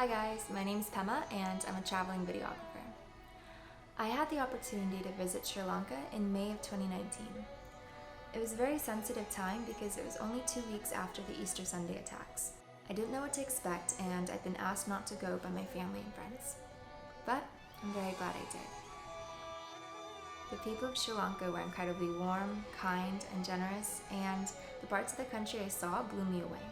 Hi guys, my name is Pema and I'm a traveling videographer. I had the opportunity to visit Sri Lanka in May of 2019. It was a very sensitive time because it was only 2 weeks after the Easter Sunday attacks. I didn't know what to expect and I'd been asked not to go by my family and friends. But I'm very glad I did. The people of Sri Lanka were incredibly warm, kind, and generous, and the parts of the country I saw blew me away.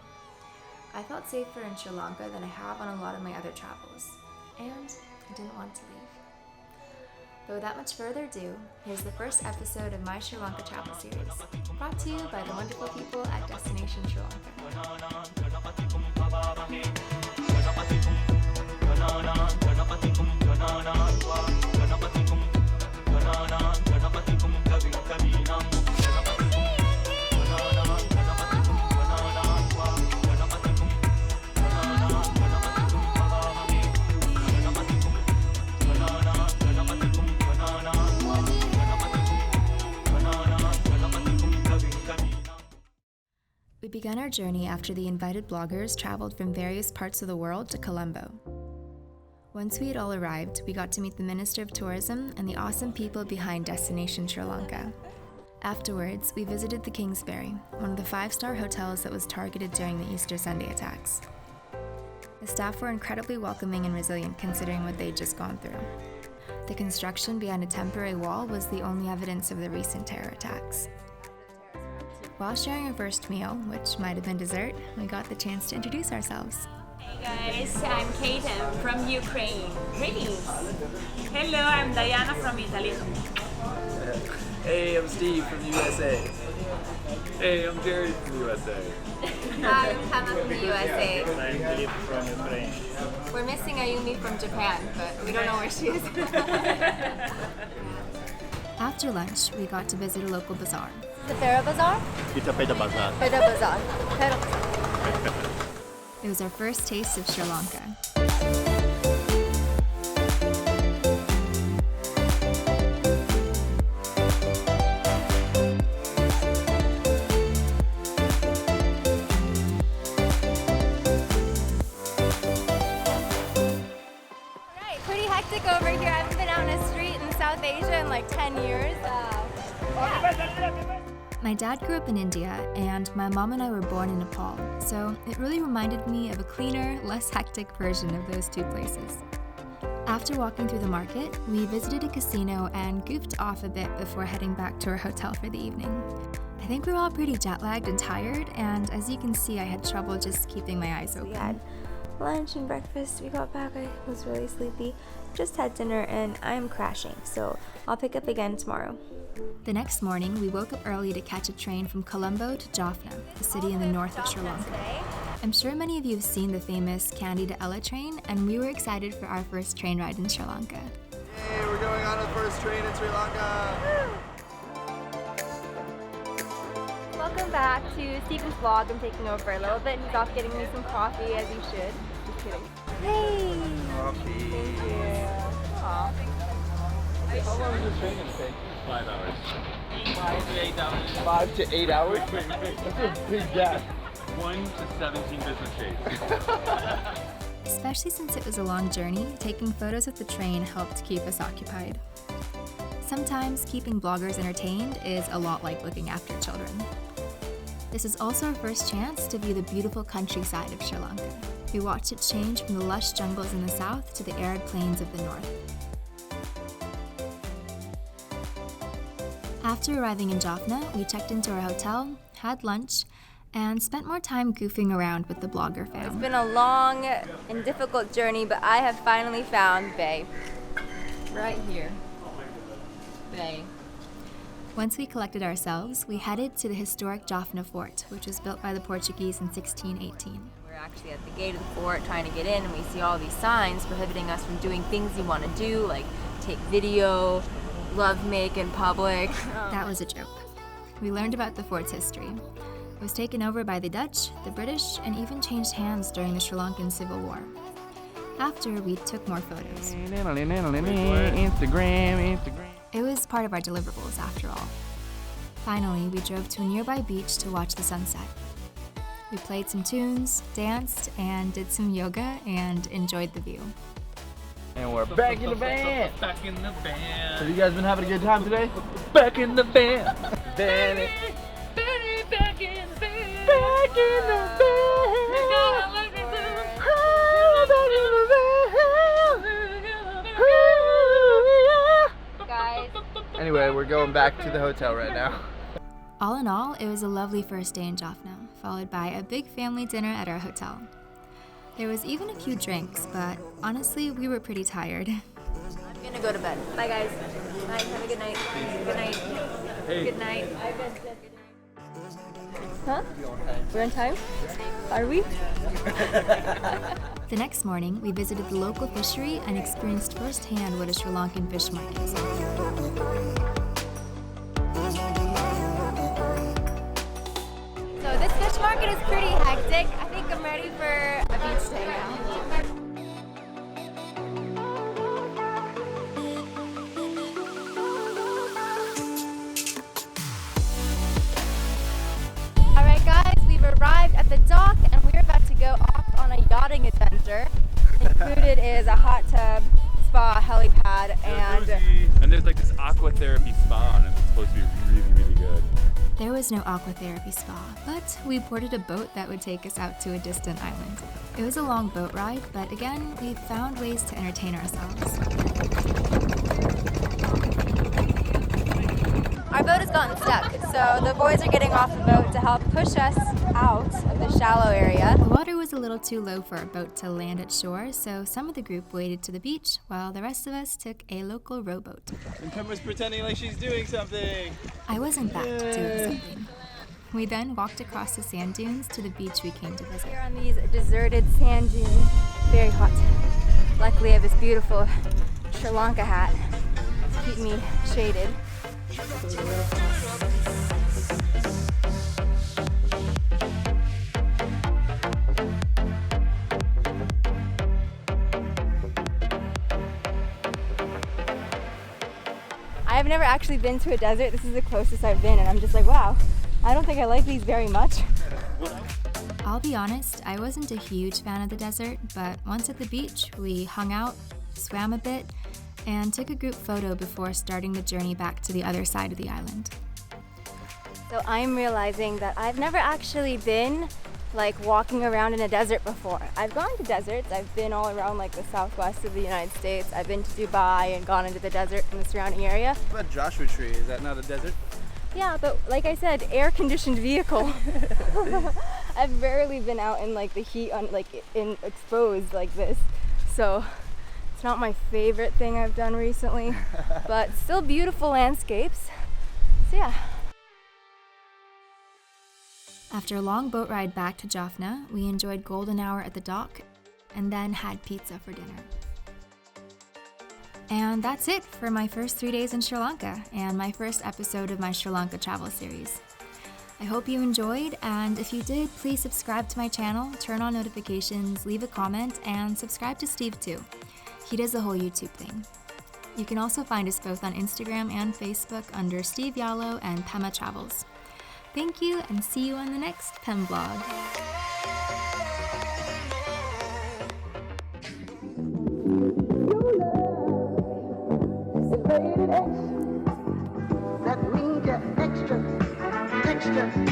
I felt safer in Sri Lanka than I have on a lot of my other travels, and I didn't want to leave. But without much further ado, here's the first episode of my Sri Lanka Travel Series, brought to you by the wonderful people at Destination Sri Lanka. We began our journey after the invited bloggers traveled from various parts of the world to Colombo. Once we had all arrived, we got to meet the Minister of Tourism and the awesome people behind Destination Sri Lanka. Afterwards, we visited the Kingsbury, one of the 5-star hotels that was targeted during the Easter Sunday attacks. The staff were incredibly welcoming and resilient considering what they'd just gone through. The construction behind a temporary wall was the only evidence of the recent terror attacks. While sharing our first meal, which might have been dessert, we got the chance to introduce ourselves. Hey guys, I'm Kate. I'm from Ukraine. Greetings. Hello, I'm Diana from Italy. Hey, I'm Steve from the USA. Hey, I'm Jared from the USA. Hi, I'm Pema from the USA. I'm Philip from Ukraine. We're missing Ayumi from Japan, but we don't know where she is. After lunch, we got to visit a local bazaar. The Pera Bazaar? It's a Peda Bazaar. Pera Bazaar. Pera Bazaar. It was our first taste of Sri Lanka. Right, pretty hectic over here. I haven't been out in a street in South Asia in like 10 years. My dad grew up in India, and my mom and I were born in Nepal, so it really reminded me of a cleaner, less hectic version of those two places. After walking through the market, we visited a casino and goofed off a bit before heading back to our hotel for the evening. I think we were all pretty jet-lagged and tired, and as you can see, I had trouble just keeping my eyes open. We had lunch and breakfast. We got back. I was really sleepy. Just had dinner and I'm crashing, so I'll pick up again tomorrow. The next morning, we woke up early to catch a train from Colombo to Jaffna, a city in the north of Sri Lanka. I'm sure many of you have seen the famous Kandy to Ella train, and we were excited for our first train ride in Sri Lanka. Hey, we're going on the first train in Sri Lanka. Welcome back to Steven's vlog. I'm taking over for a little bit. He's off getting me some coffee, as he should. Just kidding. Hey! Coffee. Thank you. Aw. How long is this train going to take? 5 hours. 5 to 8 hours. 5 to 8 hours? That's a big gap. 1 to 17 business days. Especially since it was a long journey, taking photos of the train helped keep us occupied. Sometimes keeping bloggers entertained is a lot like looking after children. This is also our first chance to view the beautiful countryside of Sri Lanka. We watched it change from the lush jungles in the south to the arid plains of the north. After arriving in Jaffna, we checked into our hotel, had lunch, and spent more time goofing around with the blogger It's fam. been a long and difficult journey, but I have finally found Bay. Right here. Bay. Once we collected ourselves, we headed to the historic Jaffna Fort, which was built by the Portuguese in 1618. We're actually at the gate of the fort trying to get in, and we see all these signs prohibiting us from doing things we want to do, like take video, love make in public. That was a joke. We learned about the fort's history. It was taken over by the Dutch, the British, and even changed hands during the Sri Lankan Civil War. After, we took more photos. Instagram. It was part of our deliverables, after all. Finally, we drove to a nearby beach to watch the sunset. We played some tunes, danced, and did some yoga and enjoyed the view. And we're back in the van. Back in the van. Have you guys been having a good time today? Back in the van. Benny. Benny, back in the van. Back in the Guys, Anyway, we're going back to the hotel right now. All in all, it was a lovely first day in Jaffna, followed by a big family dinner at our hotel. There was even a few drinks, but honestly, we were pretty tired. I'm gonna go to bed. Bye, guys. Bye. Have a good night. Good night. Hey. Good night. Huh? We're on time? Are we? The next morning, we visited the local fishery and experienced firsthand what a Sri Lankan fish market is like. So this fish market is pretty hectic. I think I'm ready for a beach day now. Alright guys, we've arrived at the dock and we're about to go off on a yachting adventure. Included is a hot tub, spa, helipad, And there's like this aqua therapy spa and it's supposed to be really, really good. There was no aquatherapy spa, but we boarded a boat that would take us out to a distant island. It was a long boat ride, but again, we found ways to entertain ourselves. Our boat has gotten stuck, so the boys are getting off the boat to help push us out of the shallow area. The water was a little too low for our boat to land at shore, so some of the group waded to the beach, while the rest of us took a local rowboat. And Pema's pretending like she's doing something. I wasn't back doing something. We then walked across the sand dunes to the beach we came to visit. Here on these deserted sand dunes, very hot. Luckily I have this beautiful Sri Lanka hat to keep me shaded. I've never actually been to a desert. This is the closest I've been and I'm just like, wow, I don't think I like these very much. I'll be honest, I wasn't a huge fan of the desert, but once at the beach, we hung out, swam a bit, and took a group photo before starting the journey back to the other side of the island. So I'm realizing that I've never actually been like walking around in a desert before. I've gone to deserts. I've been all around like the southwest of the United States. I've been to Dubai and gone into the desert in the surrounding area. What about Joshua Tree? Is that not a desert? Yeah, but like I said, air-conditioned vehicle. I've rarely been out in like the heat on in exposed like this. So it's not my favorite thing I've done recently, but still beautiful landscapes. So yeah. After a long boat ride back to Jaffna, we enjoyed golden hour at the dock and then had pizza for dinner. And that's it for my first 3 days in Sri Lanka and my first episode of my Sri Lanka Travel Series. I hope you enjoyed, and if you did, please subscribe to my channel, turn on notifications, leave a comment, and subscribe to Steve too. He does the whole YouTube thing. You can also find us both on Instagram and Facebook under Steve Yallo and Pema Travels. Thank you, and see you on the next Pem vlog. That means you're extra, extra.